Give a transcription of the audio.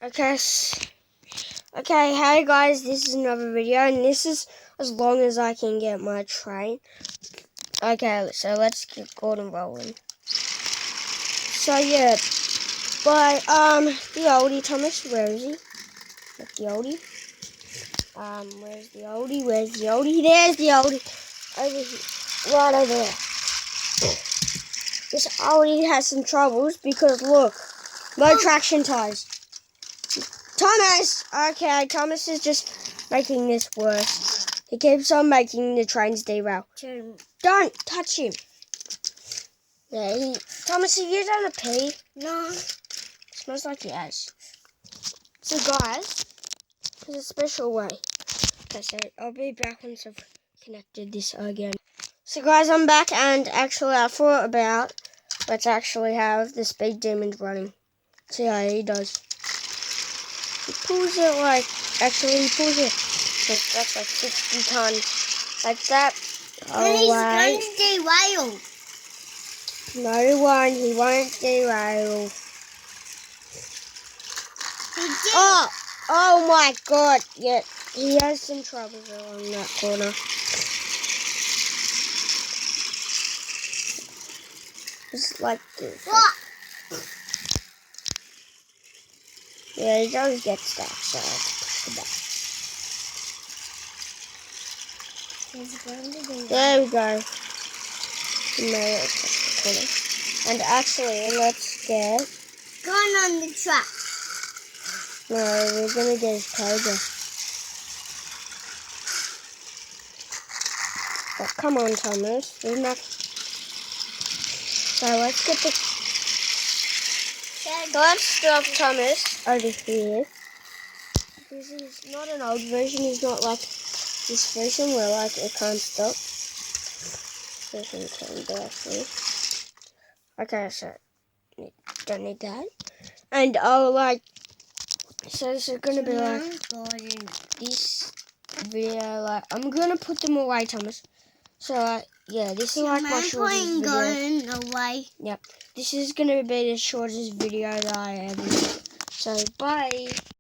Okay, okay, hey guys, this is another video, and this is as long as I can get my train. Okay, so let's get Gordon rolling. So yeah, by the oldie, Thomas, where is he? Not the oldie. Where's the oldie? Where's the oldie? There's the oldie. Over here, right over there. This oldie has some troubles because look, no traction ties. Thomas! Okay, Thomas is just making this worse. He keeps on making the trains derail. Don't touch him. Yeah, Thomas, have you done a pee? No. Smells like he has. So guys, there's a special way. Okay, so I'll be back once I've connected this again. So guys, I'm back, and actually I thought about let's actually have the speed demons running. See how he does. He pulls it like, actually he pulls it. That's like 60 tons. Like that. And he's going to derail. No, he won't derail. Oh my god. Yeah, he has some troubles along that corner. Just like this. What? Yeah, he does get stuck, so I have to push it back. There we go. And actually, let's get... Going on the track. No, we're going to get his tiger. Oh, come on, Thomas. There's not... So let's get the... So let's stop Thomas over here. Because he's not an old version. He's not like this version where like it can't stop. Okay, so don't need that. And I'll like, so this is gonna be like this video. Like I'm gonna put them away, Thomas. So yeah, this is like my shortest video. Going away. Yep, this is gonna be the shortest video that I ever did. So bye.